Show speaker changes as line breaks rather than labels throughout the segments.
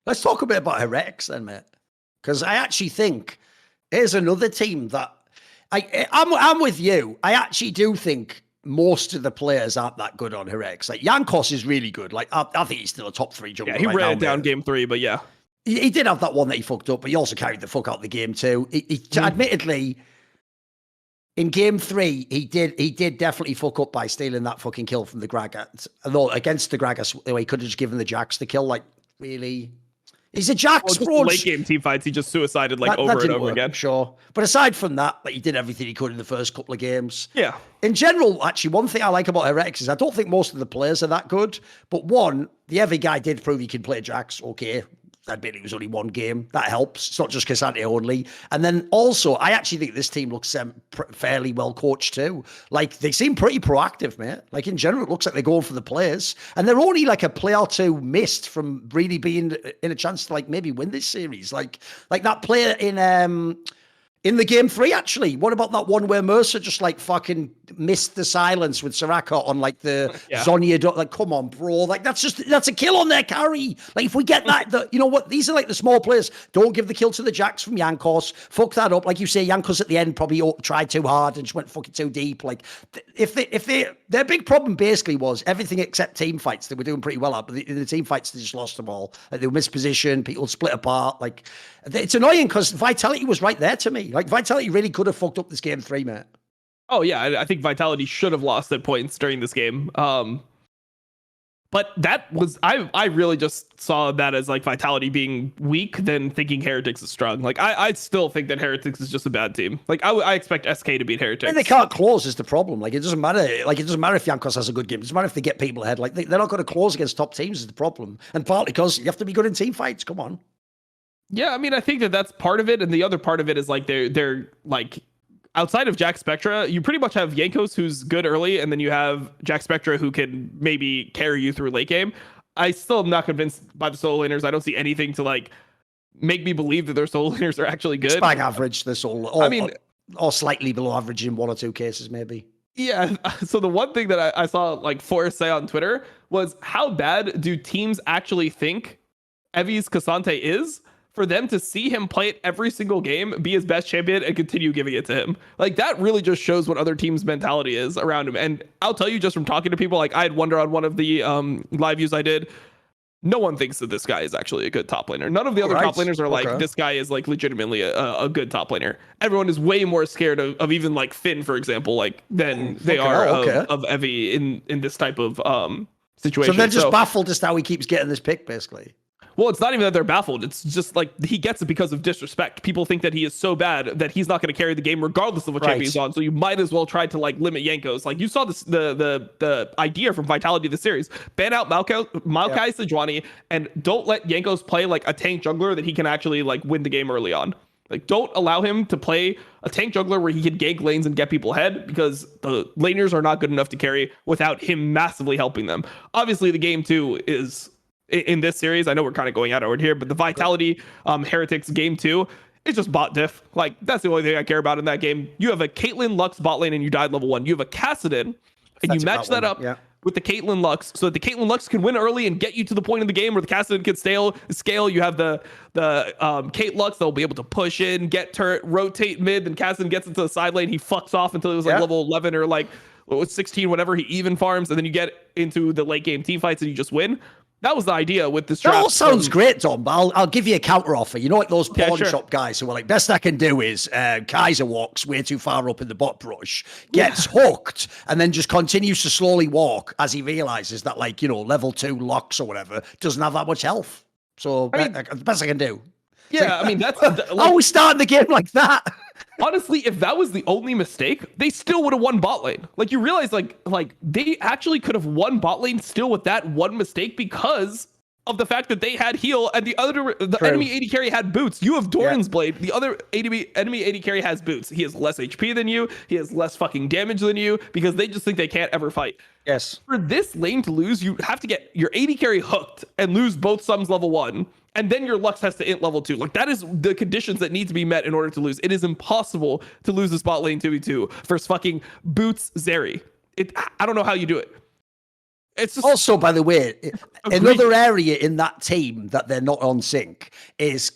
Let's talk a bit about Heretics then, mate. Because I actually think here's another team that I'm with you. I actually do think most of the players aren't that good on Heretics. Like Jankos is really good. Like I think he's still a top 3 jungler.
Yeah, he
right
ran
now,
it down
mate.
game 3, but yeah.
He did have that one that he fucked up, but he also carried the fuck out of the game too. Admittedly, in game 3, he did definitely fuck up by stealing that fucking kill from the Gragas. Although against the Gragas, he could have just given the Jax the kill. Like, really? He's a Jax, bro.
Late game team fights, he just suicided over and over again.
Sure. But aside from that, like, he did everything he could in the first couple of games.
Yeah.
In general, actually, one thing I like about Heretics is I don't think most of the players are that good. But one, the Evi guy did prove he can play Jax. Okay. Admit it was only one game. That helps. It's not just Ksante only. And then also, I actually think this team looks fairly well coached too. Like, they seem pretty proactive, mate. Like, in general, it looks like they're going for the players. And they're only like a play or two missed from really being in a chance to like maybe win this series. Like that player in the game 3, actually. What about that one where Mercer just like fucking missed the silence with Soraka on like the Zhonya? Like, come on, bro. Like, that's a kill on their carry. Like, if we get that, you know what? These are like the small players. Don't give the kill to the Jax from Jankos. Fuck that up. Like you say, Jankos at the end probably tried too hard and just went fucking too deep. Like, their big problem basically was everything except team fights. They were doing pretty well at, but in the team fights, they just lost them all. Like, they were mispositioned. People split apart. Like, it's annoying because Vitality was right there to me. Like, Vitality really could have fucked up this game 3, mate.
Oh, yeah. I think Vitality should have lost at points during this game. But that was, I really just saw that as like Vitality being weak than thinking Heretics is strong. Like, I still think that Heretics is just a bad team. Like, I expect SK to beat Heretics.
And they can't close is the problem. Like, it doesn't matter. Like, it doesn't matter if Jankos has a good game. It doesn't matter if they get people ahead. Like, they're not going to close against top teams is the problem. And partly because you have to be good in team fights. Come on.
Yeah, I mean, I think that that's part of it, and the other part of it is like they're like outside of Jack Spectra, you pretty much have Jankos who's good early, and then you have Jack Spectra who can maybe carry you through late game. I still am not convinced by the solo laners. I don't see anything to like make me believe that their solo laners are actually good.
Bang average, this all. Or slightly below average in 1 or 2 cases, maybe.
Yeah. So the one thing that I saw like Forrest say on Twitter was, how bad do teams actually think Evi's Ksante is for them to see him play it every single game, be his best champion, and continue giving it to him? Like, that really just shows what other teams' mentality is around him. And I'll tell you, just from talking to people, like, I had Wonder on one of the live views I did, no one thinks that this guy is actually a good top laner. None of the other top laners are like, this guy is like legitimately a good top laner. Everyone is way more scared of even like Finn, for example, like than they are of Evi in this type of situation.
So they're just baffled as to how he keeps getting this pick, basically.
Well, it's not even that they're baffled. It's just like he gets it because of disrespect. People think that he is so bad that he's not going to carry the game regardless of what champion he's on. So you might as well try to like limit Jankos. Like, you saw this, the idea from Vitality of the series: ban out Maokai Sejuani and don't let Jankos play like a tank jungler that he can actually like win the game early on. Like, don't allow him to play a tank jungler where he can gank lanes and get people ahead, because the laners are not good enough to carry without him massively helping them. Obviously, the game too is, in this series, I know we're kind of going out over here, but the Vitality Heretics game 2 is just bot diff. Like, that's the only thing I care about in that game. You have a Caitlyn Lux bot lane and you died level 1. You have a Kassadin and you match that up with the Caitlyn Lux so that the Caitlyn Lux can win early and get you to the point in the game where the Kassadin can scale. You have the Kate Lux that'll be able to push in, get turret, rotate mid, then Kassadin gets into the side lane. He fucks off until he was like level 11 or like 16, whatever. He even farms, and then you get into the late game team fights and you just win. That was the idea with this draft.
That all sounds great, Tom, but I'll give you a counter offer. You know, like those pawn shop guys who are like, best I can do is Kaiser walks way too far up in the bot brush, gets hooked, and then just continues to slowly walk as he realizes that, like, you know, level 2 Lux or whatever doesn't have that much health. So the best I can do.
Yeah, I mean, that's
how we starting the game like that.
Honestly, if that was the only mistake, they still would have won bot lane. Like, you realize, like they actually could have won bot lane still with that one mistake because of the fact that they had heal and the enemy AD carry had boots. You have Doran's blade. The other enemy AD carry has boots. He has less HP than you. He has less fucking damage than you because they just think they can't ever fight.
Yes.
For this lane to lose, you have to get your AD carry hooked and lose both sums level 1. And then your Lux has to int level 2. Like, that is the conditions that need to be met in order to lose. It is impossible to lose this bot lane 2v2 versus fucking Boots Zeri. I don't know how you do it. It's just
Also, by the way,
Agreed.
another area in that team that they're not on sync is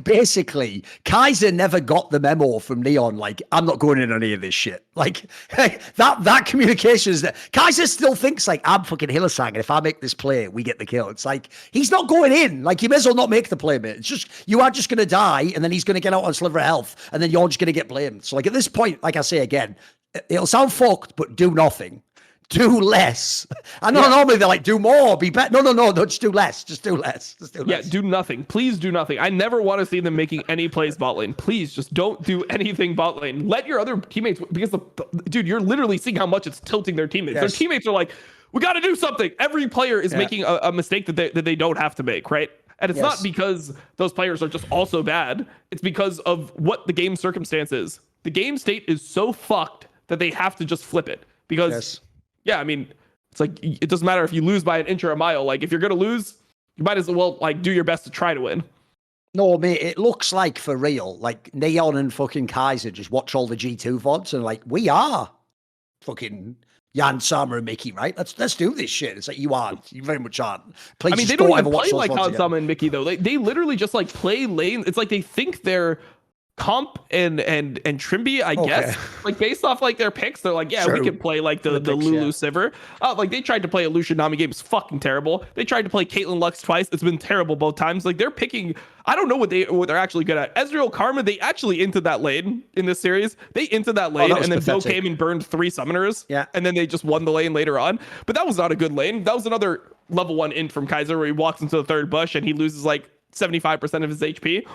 basically Kaiser never got the memo from Neon. Like, I'm not going in on any of this shit. Like that communication is that Kaiser still thinks like, I'm fucking Hillsang, and if I make this play, we get the kill. It's like he's not going in. Like, you may as well not make the play, mate. It's just you are just going to die, and then he's going to get out on sliver of health, and then you're just going to get blamed. So like at this point, like I say again, it'll sound fucked, but do nothing. Do less. I know normally they're like, do more, be better. No, just do less. Just do less. Just do less.
Yeah, do nothing. Please do nothing. I never want to see them making any plays bot lane. Please just don't do anything bot lane. Let your other teammates, because dude, you're literally seeing how much it's tilting their teammates. Their teammates are like, we got to do something. Every player is making a mistake that they don't have to make, right? And it's not because those players are just also bad. It's because of what the game circumstance is. The game state is so fucked that they have to just flip it. Because yeah, I mean, it's like, it doesn't matter if you lose by an inch or a mile. Like, if you're going to lose, you might as well, like, do your best to try to win.
No, mate, it looks like, for real, like, Neon and fucking Kaiser just watch all the G2 VODs and, like, we are fucking Jan, Sama, and Mickey, right? Let's do this shit. It's like, you aren't. You very much aren't. Please,
I mean, they don't even play like Jan, Sama, and Mickey, though. They literally just, like, play lane. It's like they think they're Comp and Trimby, I guess, like based off like their picks, they're like, yeah, we can play like the Lulu Sivir. Like they tried to play a Lucian Nami game, it's fucking terrible. They tried to play Caitlyn Lux twice, it's been terrible both times. Like they're picking, I don't know what they're actually good at. Ezreal Karma, they actually into that lane in this series. They into that lane, and then Bo came and burned 3 summoners. Yeah, and then they just won the lane later on. But that was not a good lane. That was another level 1 int from Kaiser where he walks into the third bush and he loses like 75% of his HP.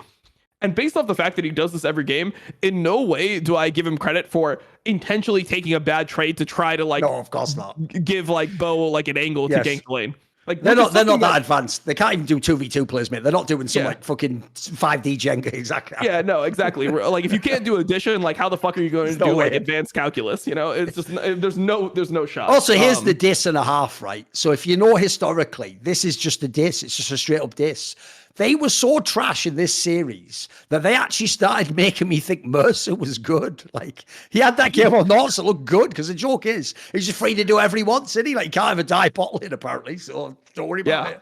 And based off the fact that he does this every game, in no way do I give him credit for intentionally taking a bad trade to try to like,
no, of course not,
give like Bo like an angle to gank the lane. Like
they're not that advanced. They can't even do 2v2 plays, mate. They're not doing some like fucking 5D Jenga. Exactly.
Yeah, no, exactly. Like if you can't do addition, like how the fuck are you going to do like advanced calculus? You know, it's just there's no shot.
Also, here's the diss and a half, right? So if you know historically, this is just a diss. It's just a straight up diss. They were so trash in this series that they actually started making me think Mercer was good. Like, he had that game on North that looked good, because the joke is, he's just free to do whatever he wants, isn't he? Like, he can't have a die bottle in, apparently, so don't worry about it.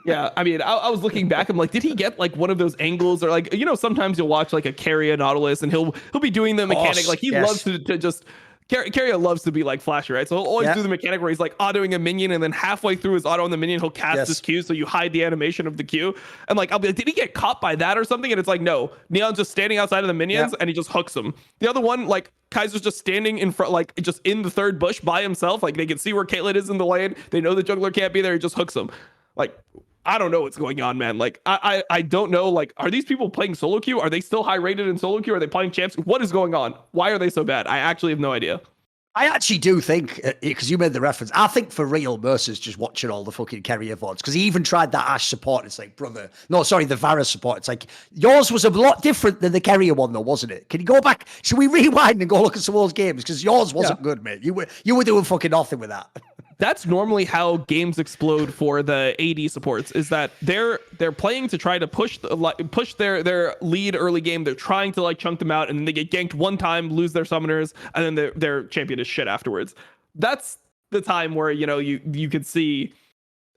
Yeah, I mean, I was looking back, I'm like, did he get like one of those angles, or like, you know, sometimes you'll watch like a Carrier Nautilus and he'll be doing the mechanic, like he loves to just... Carrier loves to be like flashy, right? So he'll always do the mechanic where he's like autoing a minion, and then halfway through his auto on the minion, he'll cast his Q, so you hide the animation of the Q. And like, I'll be like, did he get caught by that or something? And it's like, no, Neon's just standing outside of the minions and he just hooks them. The other one, like Kaiser's just standing in front, like just in the third bush by himself. Like they can see where Caitlyn is in the lane. They know the jungler can't be there. He just hooks them. Like, I don't know what's going on, man. Like, I don't know. Like, are these people playing solo queue? Are they still high rated in solo queue? Are they playing champs? What is going on? Why are they so bad? I actually have no idea.
I actually do think, because you made the reference, I think for real, Mercer's just watching all the fucking Carrier VODs, because he even tried that Ashe support. It's like, brother, no, sorry, the Varus support. It's like, yours was a lot different than the Carrier one, though, wasn't it? Can you go back? Should we rewind and go look at some of those games? Because yours wasn't good, mate. You were doing fucking nothing with that.
That's normally how games explode for the AD supports, is that they're playing to try to push their lead early game. They're trying to like chunk them out, and then they get ganked one time, lose their summoners, and then their champion is shit afterwards. That's the time where, you know, you could see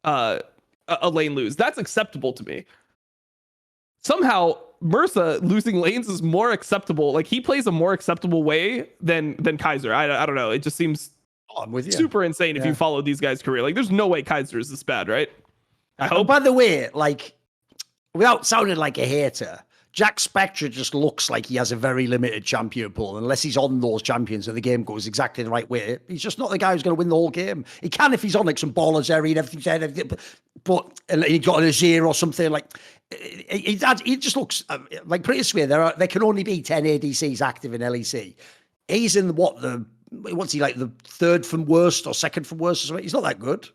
a lane lose. That's acceptable to me. Somehow Mercer losing lanes is more acceptable. Like he plays a more acceptable way than Kaiser. I don't know. It just seems
I'm with you.
Super insane if you follow these guys' career. Like, there's no way Kaiser is this bad, right? I hope.
By the way, like, without sounding like a hater, Jack Spectre just looks like he has a very limited champion pool. Unless he's on those champions and the game goes exactly the right way, he's just not the guy who's going to win the whole game. He can if he's on like some ballers area and everything, but he got a 0 or something. Like, he just looks like pretty swear. There can only be 10 ADCs active in LEC. He's in what's he like, the third from worst or second from worst or something? He's not that good.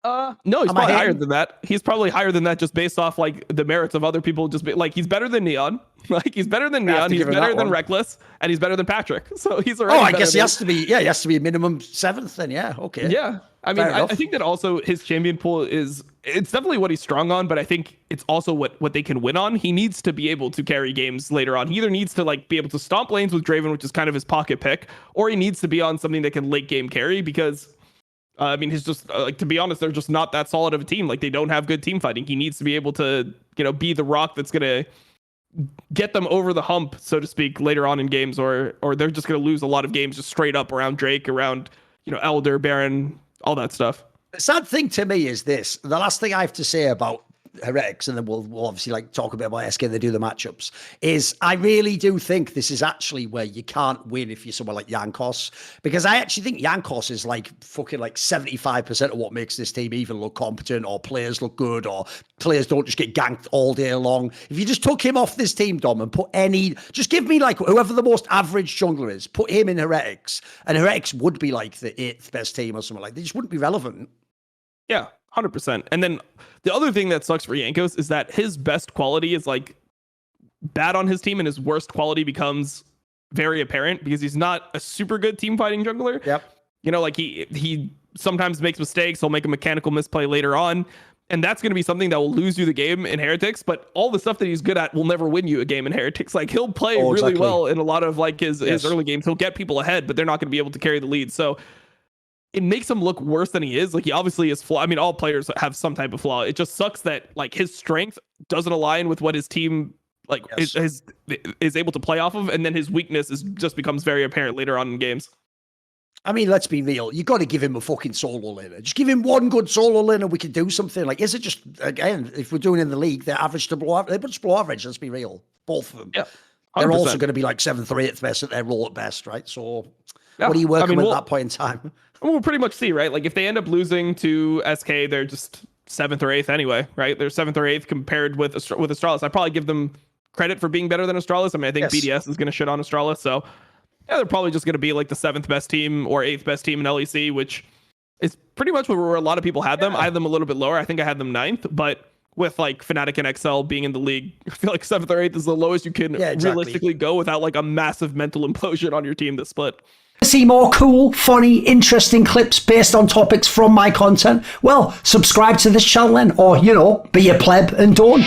No, he's probably higher than that. He's probably higher than that just based off like the merits of other people. Like he's better than Neon. Like he's better than Neon. He's better than Reckless, and he's better than Patrick. So he's already.
I guess he has to be. Yeah, he has to be minimum 7th. Then okay.
Yeah, I mean, I think that also his champion pool it's definitely what he's strong on, but I think it's also what they can win on. He needs to be able to carry games later on. He either needs to like be able to stomp lanes with Draven, which is kind of his pocket pick, or he needs to be on something that can late game carry, because I mean, he's just like, to be honest, they're just not that solid of a team. Like, they don't have good team fighting. He needs to be able to, be the rock that's gonna get them over the hump, so to speak, later on in games, or they're just gonna lose a lot of games just straight up around Drake, around Elder, Baron, all that stuff.
The sad thing to me is this. The last thing I have to say about Heretics, and then we'll obviously talk a bit about SK and they do the matchups, is I really do think this is actually where you can't win if you're somewhere like Jankos, because I actually think Jankos is fucking 75% of what makes this team even look competent, or players look good, or players don't just get ganked all day long. If you just took him off this team, Dom, and just give me whoever the most average jungler is, put him in Heretics, and Heretics would be the 8th best team or something. They just wouldn't be relevant.
Yeah, 100%. And then the other thing that sucks for Jankos is that his best quality is bad on his team, and his worst quality becomes very apparent because he's not a super good team fighting jungler.
Yep.
He sometimes makes mistakes. He'll make a mechanical misplay later on, and that's going to be something that will lose you the game in Heretics. But all the stuff that he's good at will never win you a game in Heretics. He'll play really well in a lot of his early games. He'll get people ahead, but they're not going to be able to carry the lead. So it makes him look worse than he is. He obviously is flawed. I mean, all players have some type of flaw. It just sucks that his strength doesn't align with what his team is able to play off of, and then his weakness just becomes very apparent later on in games.
I mean, let's be real. You got to give him a fucking solo laner. Just give him one good solo laner. We can do something. Is it just, again, if we're doing in the league, they're average to below average. They're just below average. Let's be real. Both of them. Yeah. 100%. They're also going to be 7th or 8th best at their role at best, right? So what are you working with at that point in time?
We'll pretty much see, right? If they end up losing to SK, they're just 7th or 8th anyway, right? They're 7th or 8th compared with Astralis. I probably give them credit for being better than Astralis. I mean, I think BDS is going to shit on Astralis, so yeah, they're probably just going to be the 7th best team or 8th best team in LEC, which is pretty much where a lot of people had them. Yeah. I had them a little bit lower. I think I had them 9th, but with Fnatic and XL being in the league, I feel 7th or 8th is the lowest you can realistically go without a massive mental implosion on your team to split.
See more cool, funny, interesting clips based on topics from my content? Well, subscribe to this channel then, or, be a pleb and don't.